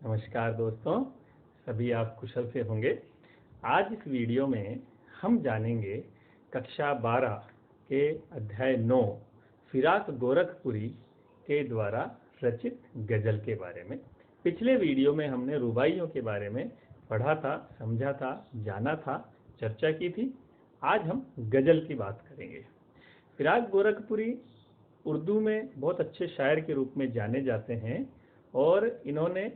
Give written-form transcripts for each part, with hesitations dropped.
नमस्कार दोस्तों, सभी आप कुशल से होंगे। आज इस वीडियो में हम जानेंगे कक्षा 12 के अध्याय 9 फिराक गोरखपुरी के द्वारा रचित गज़ल के बारे में। पिछले वीडियो में हमने रुबाइयों के बारे में पढ़ा था, समझा था, जाना था, चर्चा की थी। आज हम गज़ल की बात करेंगे। फिराक गोरखपुरी उर्दू में बहुत अच्छे शायर के रूप में जाने जाते हैं और इन्होंने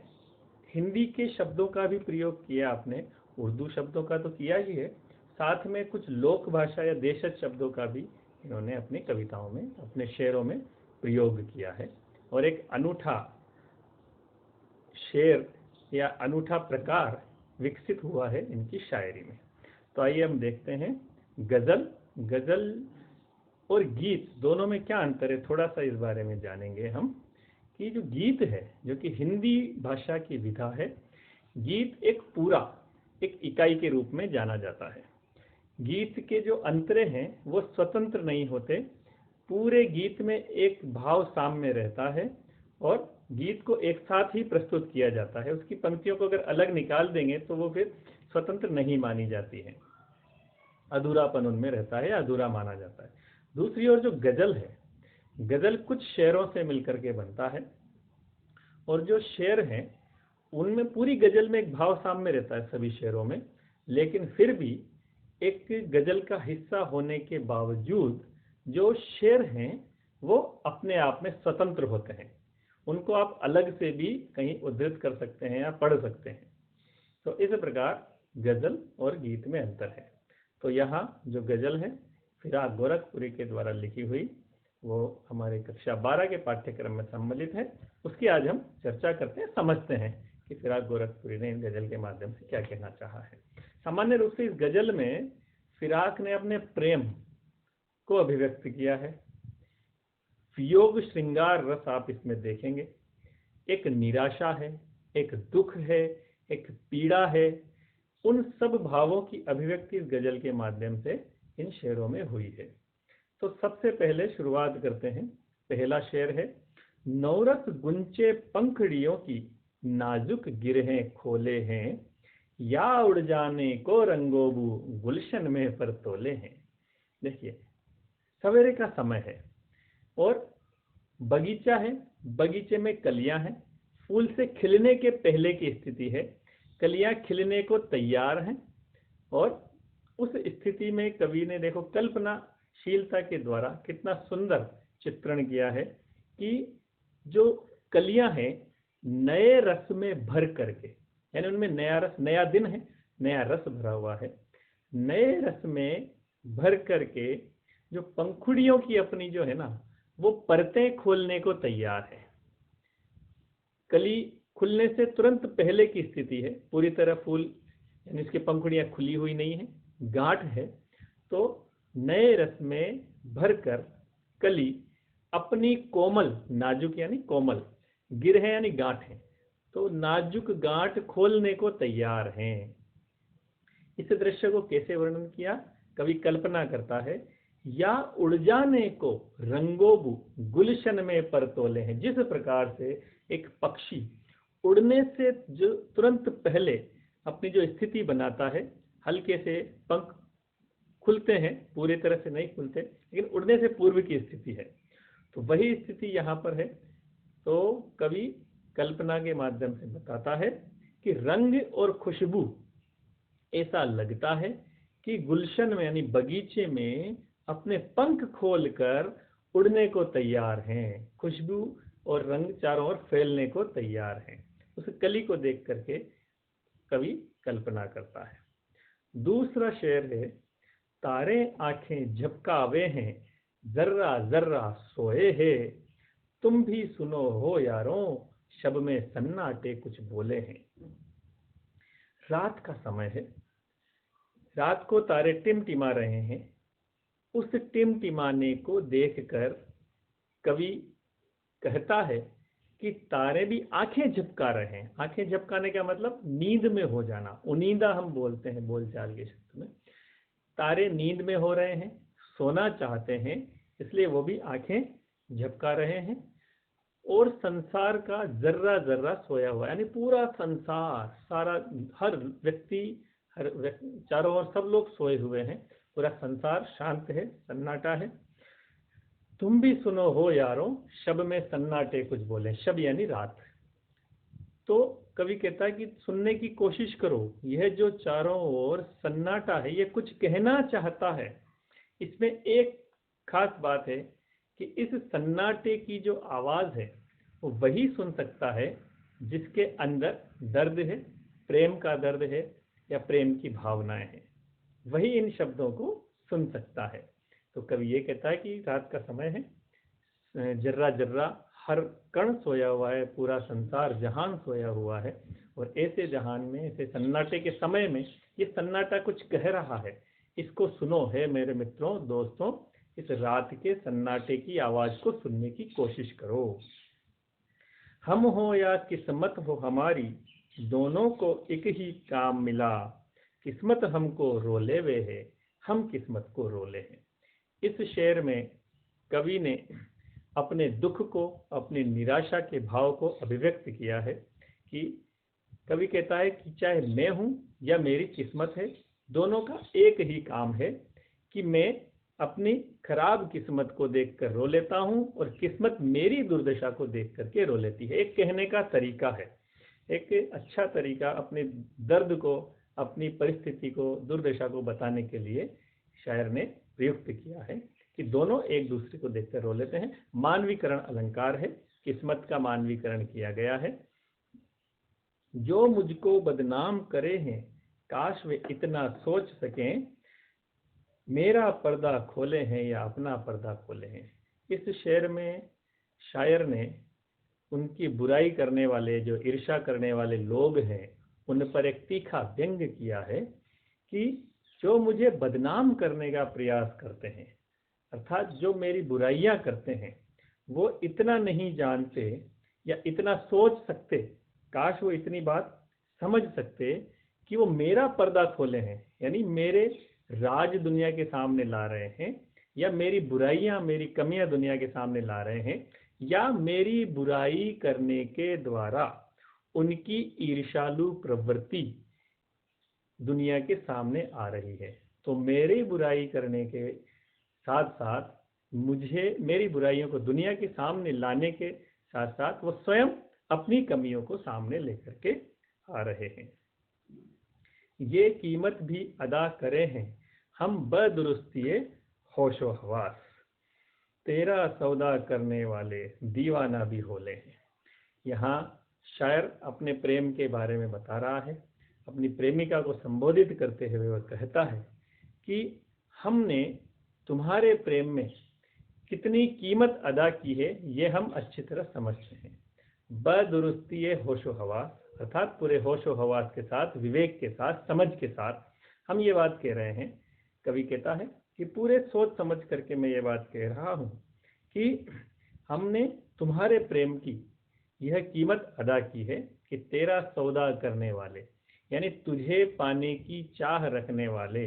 हिंदी के शब्दों का भी प्रयोग किया। आपने उर्दू शब्दों का तो किया ही है, साथ में कुछ लोक भाषा या देशज शब्दों का भी इन्होंने अपनी कविताओं में, अपने शेरों में प्रयोग किया है। और एक अनूठा शेर या अनूठा प्रकार विकसित हुआ है इनकी शायरी में। तो आइए हम देखते हैं गज़ल और गीत दोनों में क्या अंतर है, थोड़ा सा इस बारे में जानेंगे हम। कि जो गीत है, जो कि हिंदी भाषा की विधा है, गीत एक इकाई के रूप में जाना जाता है। गीत के जो अंतरे हैं वो स्वतंत्र नहीं होते, पूरे गीत में एक भाव साम्य रहता है और गीत को एक साथ ही प्रस्तुत किया जाता है। उसकी पंक्तियों को अगर अलग निकाल देंगे तो वो फिर स्वतंत्र नहीं मानी जाती है, अधूरापन उनमें रहता है, अधूरा माना जाता है। दूसरी ओर जो गज़ल है, गज़ल कुछ शेरों से मिलकर के बनता है और जो शेर हैं उनमें पूरी गज़ल में एक भाव साम्य रहता है सभी शेरों में, लेकिन फिर भी एक गज़ल का हिस्सा होने के बावजूद जो शेर हैं वो अपने आप में स्वतंत्र होते हैं। उनको आप अलग से भी कहीं उद्धृत कर सकते हैं या पढ़ सकते हैं। तो इस प्रकार गज़ल और गीत में अंतर है। तो यहाँ जो गज़ल है फिराक गोरखपुरी के द्वारा लिखी हुई, वो हमारे कक्षा 12 के पाठ्यक्रम में सम्मिलित है। उसकी आज हम चर्चा करते हैं, समझते हैं कि फिराक गोरखपुरी ने इन गज़ल के माध्यम से क्या कहना चाहा है। सामान्य रूप से इस गज़ल में फिराक ने अपने प्रेम को अभिव्यक्त किया है। वियोग श्रृंगार रस आप इसमें देखेंगे। एक निराशा है, एक दुख है, एक पीड़ा है। उन सब भावों की अभिव्यक्ति इस गज़ल के माध्यम से इन शेरों में हुई है। तो सबसे पहले शुरुआत करते हैं। पहला शेर है, नौरस गुंचे पंखड़ियों की नाजुक गिरहें खोले हैं, या उड़ जाने को रंगोबू गुलशन में पर तोले हैं। देखिए, सवेरे का समय है और बगीचा है, बगीचे में कलियां हैं, फूल से खिलने के पहले की स्थिति है, कलियां खिलने को तैयार हैं। और उस स्थिति में कवि ने देखो कल्पनाशीलता के द्वारा कितना सुंदर चित्रण किया है कि जो कलियां हैं नए रस में भर करके, यानी उनमें नया रस, नया दिन है, नया रस भरा हुआ है, नए रस में भर करके जो पंखुड़ियों की अपनी जो है ना वो परतें खोलने को तैयार है। कली खुलने से तुरंत पहले की स्थिति है, पूरी तरह फूल यानी इसकी पंखुड़ियां खुली हुई नहीं है, गांठ है। तो नए रस में भरकर कली अपनी कोमल, नाजुक यानी कोमल, गिर है यानी गांठ है, तो नाजुक गांठ खोलने को तैयार हैं। इस दृश्य को कैसे वर्णन किया, कवि कल्पना करता है, या उड़ जाने को रंगोबू गुलशन में पर तोले हैं। जिस प्रकार से एक पक्षी उड़ने से जो तुरंत पहले अपनी जो स्थिति बनाता है, हल्के से पंख खुलते हैं, पूरी तरह से नहीं खुलते, लेकिन उड़ने से पूर्व की स्थिति है, तो वही स्थिति यहाँ पर है। तो कवि कल्पना के माध्यम से बताता है कि रंग और खुशबू ऐसा लगता है कि गुलशन में यानी बगीचे में अपने पंख खोलकर उड़ने को तैयार हैं, खुशबू और रंग चारों ओर फैलने को तैयार हैं। उस कली को देख करके कवि कल्पना करता है। दूसरा शेर है, तारे आंखें झपकावे हैं, जर्रा जर्रा सोए है, तुम भी सुनो हो यारों, शब में सन्नाटे कुछ बोले हैं। रात का समय है, रात को तारे टिमटिमा रहे हैं। उस टिमटिमाने को देखकर कवि कहता है कि तारे भी आंखें झपका रहे हैं। आंखें झपकाने का मतलब नींद में हो जाना, उनींदा हम बोलते हैं बोलचाल के शब्द में। तारे नींद में हो रहे हैं, सोना चाहते हैं, इसलिए वो भी आंखें झपका रहे हैं। और संसार का जर्रा जर्रा सोया हुआ है, यानी पूरा संसार, सारा, हर व्यक्ति, चारों ओर सब लोग सोए हुए हैं, पूरा संसार शांत है, सन्नाटा है। तुम भी सुनो हो यारों, शब में सन्नाटे कुछ बोले, शब यानी रात। तो कवि कहता है कि सुनने की कोशिश करो, यह जो चारों ओर सन्नाटा है ये कुछ कहना चाहता है। इसमें एक खास बात है कि इस सन्नाटे की जो आवाज है वो वही सुन सकता है जिसके अंदर दर्द है, प्रेम का दर्द है या प्रेम की भावनाएं हैं, वही इन शब्दों को सुन सकता है। तो कवि ये कहता है कि रात का समय है, जर्रा जर्रा हर कण सोया हुआ है, पूरा संसार जहान सोया हुआ है, और ऐसे जहान में, ऐसे सन्नाटे के समय में ये सन्नाटा कुछ कह रहा है। इसको सुनो है मेरे मित्रों, दोस्तों, इस रात के सन्नाटे की आवाज को सुनने की कोशिश करो। हम हो या किस्मत हो हमारी, दोनों को एक ही काम मिला, किस्मत हमको रोले वे है, हम किस्मत को रोले हैं। इस शेर में कवि ने अपने दुख को, अपनी निराशा के भाव को अभिव्यक्त किया है कि कवि कहता है कि चाहे मैं हूं या मेरी किस्मत है, दोनों का एक ही काम है कि मैं अपनी खराब किस्मत को देखकर रो लेता हूं और किस्मत मेरी दुर्दशा को देख करके रो लेती है। एक कहने का तरीका है, एक अच्छा तरीका अपने दर्द को, अपनी परिस्थिति को, दुर्दशा को बताने के लिए शायर ने प्रयुक्त किया है कि दोनों एक दूसरे को देखकर रो लेते हैं। मानवीकरण अलंकार है, किस्मत का मानवीकरण किया गया है। जो मुझको बदनाम करे हैं, काश वे इतना सोच सकें, मेरा पर्दा खोले हैं या अपना पर्दा खोले हैं। इस शेर में शायर ने उनकी बुराई करने वाले, जो ईर्ष्या करने वाले लोग हैं, उन पर एक तीखा व्यंग किया है कि जो मुझे बदनाम करने का प्रयास करते हैं, अर्थात जो मेरी बुराइयां करते हैं, वो इतना नहीं जानते या इतना सोच सकते, काश वो इतनी बात समझ सकते कि वो मेरा पर्दा खोले हैं, यानी मेरे राज दुनिया के सामने ला रहे हैं, या मेरी बुराइयां, मेरी कमियां दुनिया के सामने ला रहे हैं, या मेरी बुराई करने के द्वारा उनकी ईर्ष्यालु प्रवृत्ति दुनिया के सामने आ रही है। तो मेरी बुराई करने के साथ साथ मुझे, मेरी बुराइयों को दुनिया के सामने लाने के साथ साथ वो स्वयं अपनी कमियों को सामने लेकर के आ रहे हैं। ये कीमत भी अदा करे हैं हम बदुरुस्तिए होशो हवास, तेरा सौदा करने वाले दीवाना भी होले हैं। यहाँ शायर अपने प्रेम के बारे में बता रहा है, अपनी प्रेमिका को संबोधित करते हुए वह कहता है कि हमने तुम्हारे प्रेम में कितनी कीमत अदा की है ये हम अच्छी तरह समझते हैं। बदुरुस्ती होशो हवास, अर्थात पूरे होशो हवास के साथ, विवेक के साथ, समझ के साथ हम ये बात कह रहे हैं। कवि कहता है कि पूरे सोच समझ करके मैं ये बात कह रहा हूँ कि हमने तुम्हारे प्रेम की यह कीमत अदा की है कि तेरा सौदा करने वाले, यानी तुझे पाने की चाह रखने वाले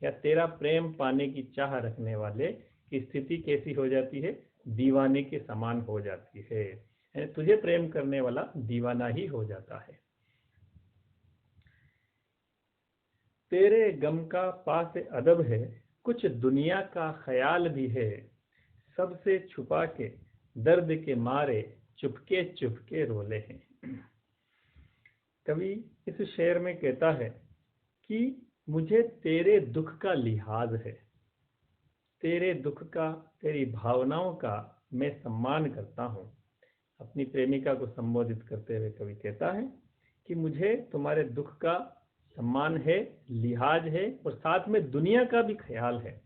या तेरा प्रेम पाने की चाह रखने वाले की स्थिति कैसी हो जाती है, दीवाने के समान हो जाती है, यानी तुझे प्रेम करने वाला दीवाना ही हो जाता है। तेरे गम का पास अदब है, कुछ दुनिया का ख्याल भी है, सबसे छुपा के दर्द के मारे चुपके चुपके रोले हैं। कवि इस शेर में कहता है कि मुझे तेरे दुख का लिहाज है, तेरे दुख का, तेरी भावनाओं का मैं सम्मान करता हूँ। अपनी प्रेमिका को संबोधित करते हुए कवि कहता है कि मुझे तुम्हारे दुख का सम्मान है, लिहाज है, और साथ में दुनिया का भी ख्याल है,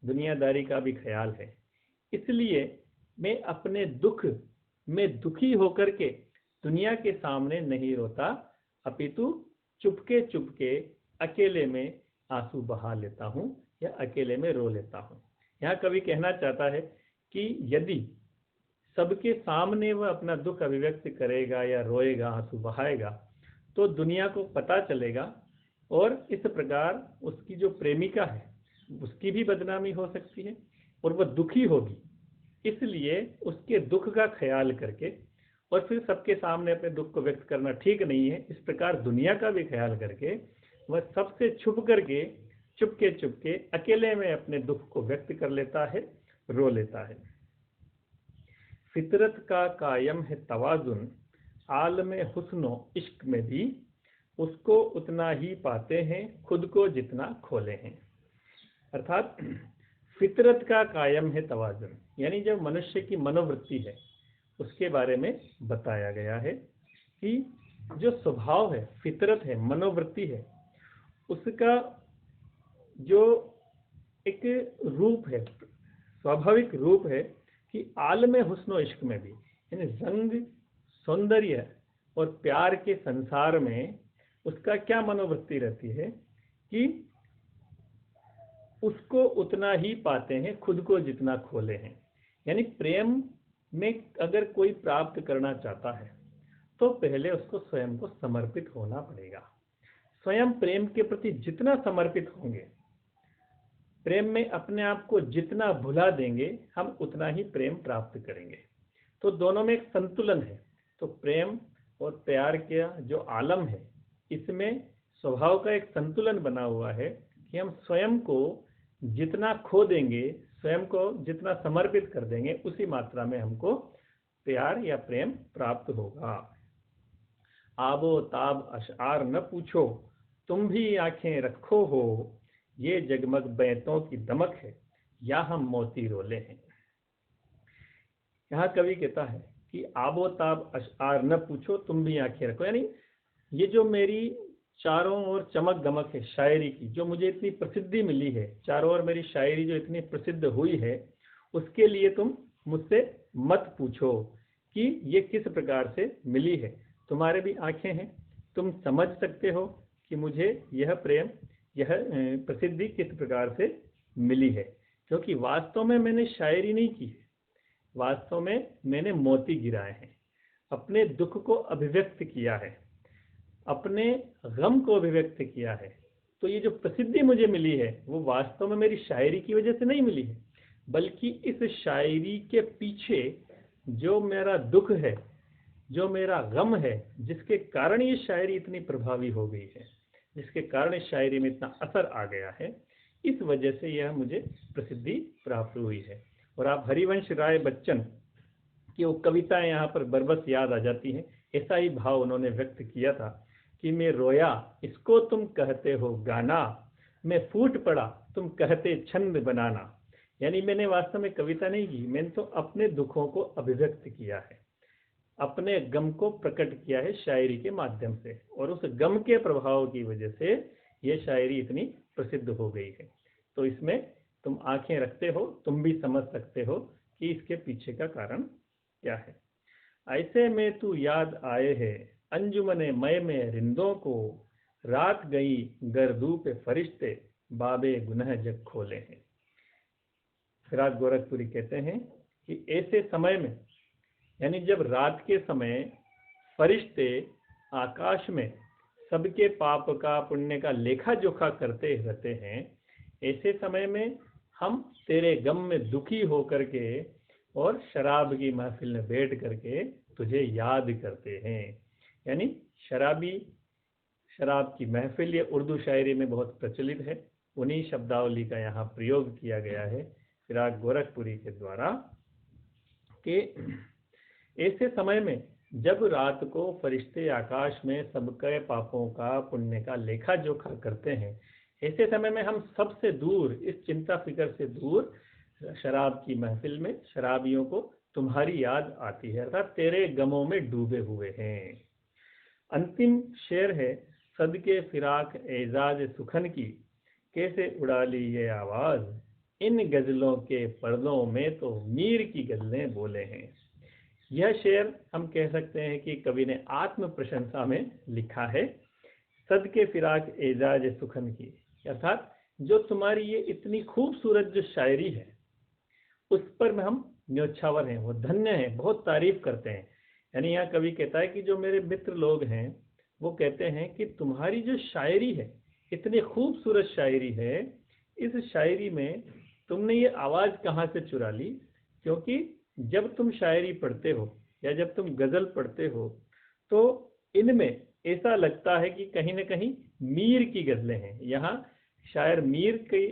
दुनियादारी का भी ख्याल है। इसलिए मैं अपने दुख में दुखी होकर के दुनिया के सामने नहीं रोता, अपितु चुपके चुपके अकेले में आंसू बहा लेता हूँ या अकेले में रो लेता हूँ। यहाँ कवि कहना चाहता है कि यदि सबके सामने वह अपना दुख अभिव्यक्त करेगा या रोएगा, आंसू बहाएगा, तो दुनिया को पता चलेगा और इस प्रकार उसकी जो प्रेमिका है उसकी भी बदनामी हो सकती है और वह दुखी होगी। इसलिए उसके दुख का ख्याल करके और फिर सबके सामने अपने दुख को व्यक्त करना ठीक नहीं है, इस प्रकार दुनिया का भी ख्याल करके वह सबसे छुप करके चुपके अकेले में अपने दुख को व्यक्त कर लेता है, रो लेता है। फितरत का कायम है तवाजुन, आलम हुस्नो इश्क में भी उसको उतना ही पाते हैं खुद को जितना खोले हैं। अर्थात फितरत का कायम है तवाजुन, यानी जब मनुष्य की मनोवृत्ति है उसके बारे में बताया गया है कि जो स्वभाव है, फितरत है, मनोवृत्ति है, उसका जो एक रूप है, स्वाभाविक रूप है कि आलम हुस्नो इश्क में भी, यानी रंग, सौंदर्य और प्यार के संसार में उसका क्या मनोवृत्ति रहती है कि उसको उतना ही पाते हैं खुद को जितना खोले हैं। यानी प्रेम में अगर कोई प्राप्त करना चाहता है तो पहले उसको स्वयं को समर्पित होना पड़ेगा। स्वयं प्रेम के प्रति जितना समर्पित होंगे, प्रेम में अपने आप को जितना भुला देंगे, हम उतना ही प्रेम प्राप्त करेंगे। तो दोनों में एक संतुलन है। तो प्रेम और प्यार का जो आलम है, इसमें स्वभाव का एक संतुलन बना हुआ है कि हम स्वयं को जितना खो देंगे, स्वयं को जितना समर्पित कर देंगे, उसी मात्रा में हमको प्यार या प्रेम प्राप्त होगा। आबो ताब अशआर न पूछो, तुम भी आंखें रखो हो, ये जगमग बैंतों की दमक है, या हम मोती रोले हैं। यहाँ कवि कहता है कि आबो ताब अशआर न पूछो, तुम भी आंखें रखो, यानी ये जो मेरी चारों ओर चमक दमक है शायरी की, जो मुझे इतनी प्रसिद्धि मिली है, चारों ओर मेरी शायरी जो इतनी प्रसिद्ध हुई है, उसके लिए तुम मुझसे मत पूछो कि ये किस प्रकार से मिली है। तुम्हारे भी आंखें हैं, तुम समझ सकते हो कि मुझे यह प्रेम, यह प्रसिद्धि किस प्रकार से मिली है। क्योंकि वास्तव में मैंने शायरी नहीं की है, वास्तव में मैंने मोती गिराए हैं, अपने दुख को अभिव्यक्त किया है, अपने गम को अभिव्यक्त किया है। तो ये जो प्रसिद्धि मुझे मिली है वो वास्तव में मेरी शायरी की वजह से नहीं मिली है, बल्कि इस शायरी के पीछे जो मेरा दुख है, जो मेरा गम है, जिसके कारण ये शायरी इतनी प्रभावी हो गई है, जिसके कारण इस शायरी में इतना असर आ गया है, इस वजह से यह मुझे प्रसिद्धि प्राप्त हुई है। और आप हरिवंश राय बच्चन की वो कविताएं यहाँ पर बरबस याद आ जाती हैं। ऐसा ही भाव उन्होंने व्यक्त किया था कि मैं रोया इसको तुम कहते हो गाना, मैं फूट पड़ा तुम कहते छंद बनाना। यानी मैंने वास्तव में कविता नहीं की, मैंने तो अपने दुखों को अभिव्यक्त किया है, अपने गम को प्रकट किया है शायरी के माध्यम से, और उस गम के प्रभाव की वजह से ये शायरी इतनी प्रसिद्ध हो गई है। तो इसमें तुम आंखें रखते हो, तुम भी समझ सकते हो कि इसके पीछे का कारण क्या है। ऐसे में तू याद आए है अंजुमने मय में रिंदों को, रात गई गर्दू पे फरिश्ते बाबे गुनह जग खोले हैं। फिराक गोरखपुरी कहते हैं कि ऐसे समय में, यानी जब रात के समय फरिश्ते आकाश में सबके पाप का पुण्य का लेखा जोखा करते रहते हैं, ऐसे समय में हम तेरे गम में दुखी होकर के और शराब की महफिल में बैठ करके तुझे याद करते हैं। यानी शराब की महफिल ये उर्दू शायरी में बहुत प्रचलित है, उन्हीं शब्दावली का यहाँ प्रयोग किया गया है फिराक गोरखपुरी के द्वारा कि ऐसे समय में जब रात को फरिश्ते आकाश में सबके पापों का पुण्य का लेखा जोखा करते हैं, ऐसे समय में हम सबसे दूर, इस चिंता फिक्र से दूर, शराब की महफिल में शराबियों को तुम्हारी याद आती है, अर्थात तेरे गमों में डूबे हुए हैं। अंतिम शेर है सदके फिराक एजाज सुखन की, कैसे उड़ा ली ये आवाज, इन गजलों के पर्दों में तो मीर की गजलें बोले हैं। यह शेर हम कह सकते हैं कि कवि ने आत्म प्रशंसा में लिखा है। सदके फिराक एजाज सुखन की, अर्थात जो तुम्हारी ये इतनी खूबसूरत जो शायरी है उस पर हम न्योछावर हैं, वो धन्य हैं, बहुत तारीफ करते हैं। यानी यहाँ कवि कहता है कि जो मेरे मित्र लोग हैं वो कहते हैं कि तुम्हारी जो शायरी है इतनी खूबसूरत शायरी है, इस शायरी में तुमने ये आवाज़ कहाँ से चुरा ली, क्योंकि जब तुम शायरी पढ़ते हो या जब तुम गज़ल पढ़ते हो तो इनमें ऐसा लगता है कि कहीं ना कहीं मीर की गज़लें हैं। यहाँ शायर मीर के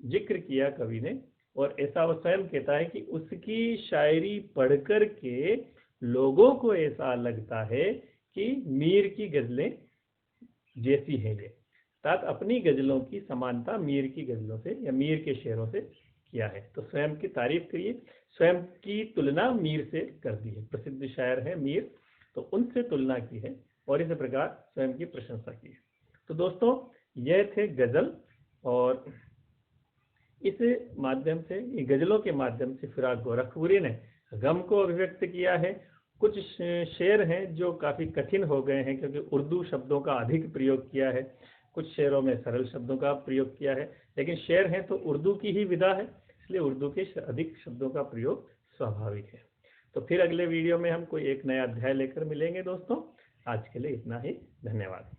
जिक्र किया कवि ने, और ऐसा वो स्वयं कहता है कि उसकी शायरी पढ़कर के लोगों को ऐसा लगता है कि मीर की गज़लें जैसी है ये। अर्थात अपनी गज़लों की समानता मीर की गज़लों से या मीर के शेरों से किया है। तो स्वयं की तारीफ करिए, स्वयं की तुलना मीर से कर दी है। प्रसिद्ध शायर है मीर, तो उनसे तुलना की है और इस प्रकार स्वयं की प्रशंसा की है। तो दोस्तों, यह थे गज़ल, और इस माध्यम से, गज़लों के माध्यम से फिराक गोरखपुरी ने गम को अभिव्यक्त किया है। कुछ शेर हैं जो काफ़ी कठिन हो गए हैं क्योंकि उर्दू शब्दों का अधिक प्रयोग किया है, कुछ शेरों में सरल शब्दों का प्रयोग किया है, लेकिन शेर हैं तो उर्दू की ही विधा है, इसलिए उर्दू के अधिक शब्दों का प्रयोग स्वाभाविक है। तो फिर अगले वीडियो में हम कोई एक नया अध्याय लेकर मिलेंगे दोस्तों। आज के लिए इतना ही, धन्यवाद।